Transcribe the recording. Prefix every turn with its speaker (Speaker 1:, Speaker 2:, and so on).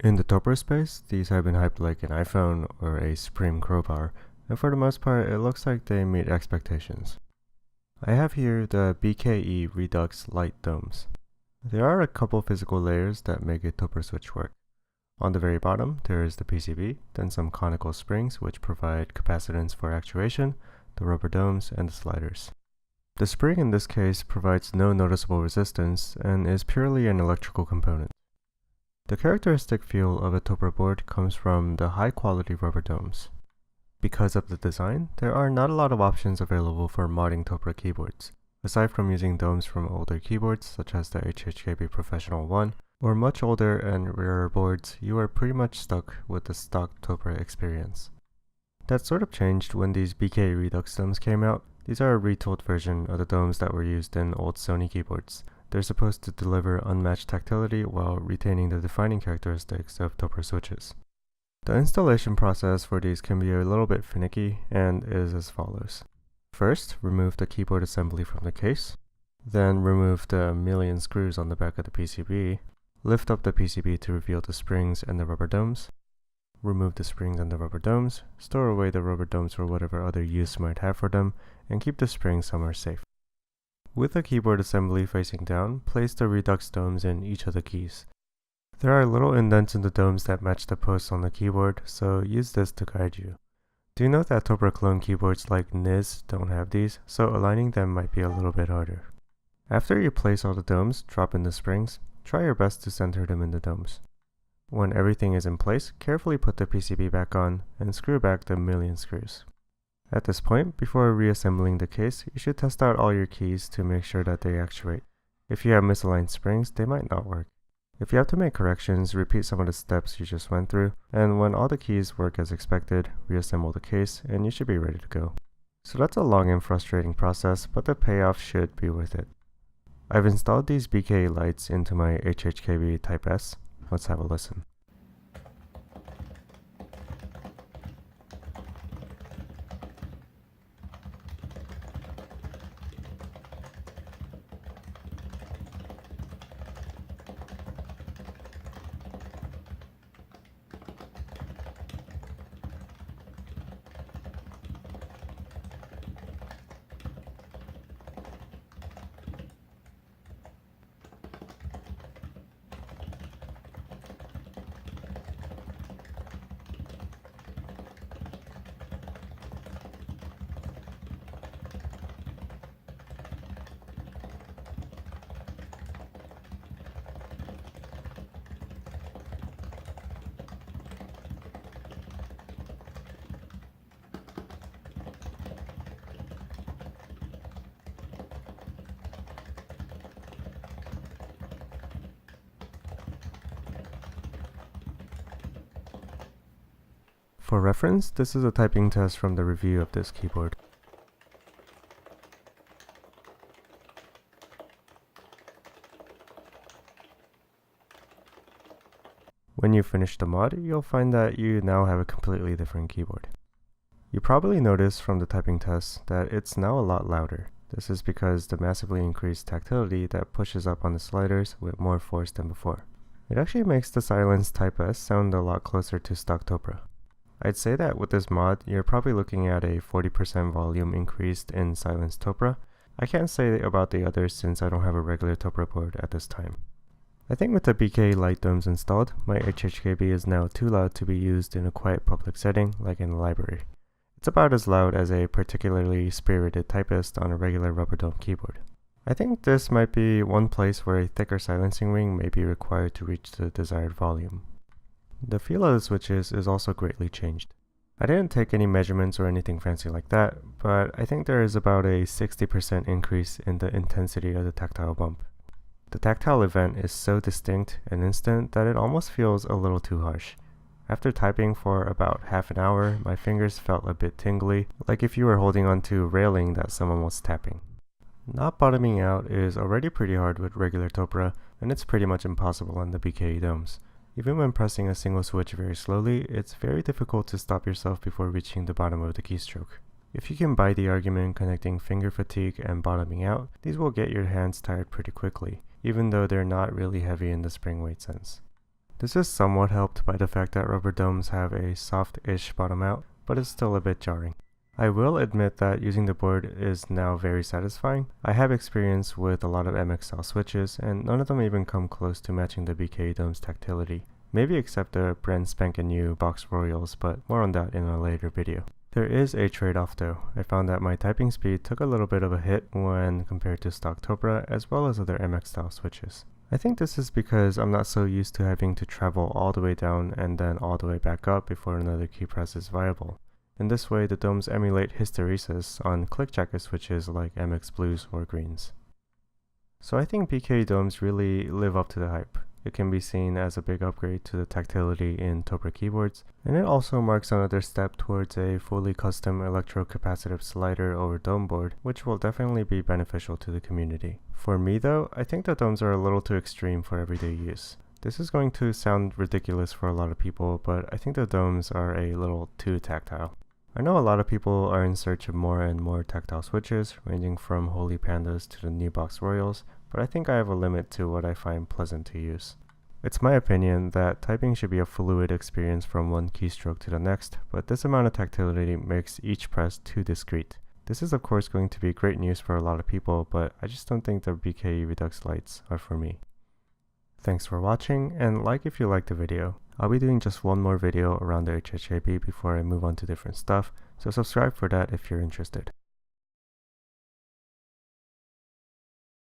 Speaker 1: In the Topre space, these have been hyped like an iPhone or a Supreme crowbar, and for the most part it looks like they meet expectations. I have here the BKE Redux Light domes. There are a couple physical layers that make a Topre switch work. On the very bottom there is the PCB, then some conical springs which provide capacitance for actuation, the rubber domes, and the sliders. The spring in this case provides no noticeable resistance and is purely an electrical component. The characteristic feel of a Topre board comes from the high quality rubber domes. Because of the design, there are not a lot of options available for modding Topre keyboards. Aside from using domes from older keyboards such as the HHKB Professional 1, or much older and rarer boards, you are pretty much stuck with the stock Topre experience. That sort of changed when these BKE Redux domes came out. These are a retooled version of the domes that were used in old Sony keyboards. They're supposed to deliver unmatched tactility while retaining the defining characteristics of Topre switches. The installation process for these can be a little bit finicky and is as follows. First, remove the keyboard assembly from the case. Then remove the million screws on the back of the PCB. Lift up the PCB to reveal the springs and the rubber domes. Remove the springs and the rubber domes, store away the rubber domes for whatever other use you might have for them, and keep the springs somewhere safe. With the keyboard assembly facing down, place the Redux domes in each of the keys. There are little indents in the domes that match the posts on the keyboard, so use this to guide you. Do note that Topre clone keyboards like NIS don't have these, so aligning them might be a little bit harder. After you place all the domes, drop in the springs. Try your best to center them in the domes. When everything is in place, carefully put the PCB back on and screw back the million screws. At this point, before reassembling the case, you should test out all your keys to make sure that they actuate. If you have misaligned springs, they might not work. If you have to make corrections, repeat some of the steps you just went through, and when all the keys work as expected, reassemble the case and you should be ready to go. So that's a long and frustrating process, but the payoff should be worth it. I've installed these BKE lights into my HHKB Type S. Let's have a listen. For reference, this is a typing test from the review of this keyboard. When you finish the mod, you'll find that you now have a completely different keyboard. You probably noticed from the typing test that it's now a lot louder. This is because the massively increased tactility that pushes up on the sliders with more force than before. It actually makes the silenced Type S sound a lot closer to stock Topre. I'd say that with this mod, you're probably looking at a 40% volume increase in silenced Topre. I can't say about the others since I don't have a regular Topre board at this time. I think with the BKE light domes installed, my HHKB is now too loud to be used in a quiet public setting like in a library. It's about as loud as a particularly spirited typist on a regular rubber dome keyboard. I think this might be one place where a thicker silencing ring may be required to reach the desired volume. The feel of the switches is also greatly changed. I didn't take any measurements or anything fancy like that, but I think there is about a 60% increase in the intensity of the tactile bump. The tactile event is so distinct and instant that it almost feels a little too harsh. After typing for about half an hour, my fingers felt a bit tingly, like if you were holding onto a railing that someone was tapping. Not bottoming out is already pretty hard with regular Topre, and it's pretty much impossible on the BKE domes. Even when pressing a single switch very slowly, it's very difficult to stop yourself before reaching the bottom of the keystroke. If you can buy the argument connecting finger fatigue and bottoming out, these will get your hands tired pretty quickly, even though they're not really heavy in the spring weight sense. This is somewhat helped by the fact that rubber domes have a soft-ish bottom out, but it's still a bit jarring. I will admit that using the board is now very satisfying. I have experience with a lot of MX style switches, and none of them even come close to matching the BKE dome's tactility. Maybe except the brand spanking new box Royals, but more on that in a later video. There is a trade-off though. I found that my typing speed took a little bit of a hit when compared to stock Topre as well as other MX style switches. I think this is because I'm not so used to having to travel all the way down and then all the way back up before another key press is viable. In this way, the domes emulate hysteresis on click jacket switches like MX blues or greens. So I think BKE domes really live up to the hype. It can be seen as a big upgrade to the tactility in Topre keyboards, and it also marks another step towards a fully custom electrocapacitive slider over dome board, which will definitely be beneficial to the community. For me though, I think the domes are a little too extreme for everyday use. This is going to sound ridiculous for a lot of people, but I think the domes are a little too tactile. I know a lot of people are in search of more and more tactile switches, ranging from Holy Pandas to the new box Royals, but I think I have a limit to what I find pleasant to use. It's my opinion that typing should be a fluid experience from one keystroke to the next, but this amount of tactility makes each press too discrete. This is of course going to be great news for a lot of people, but I just don't think the BKE Redux Lights are for me. Thanks for watching, and like if you liked the video. I'll be doing just one more video around the HHKB before I move on to different stuff, so subscribe for that if you're interested.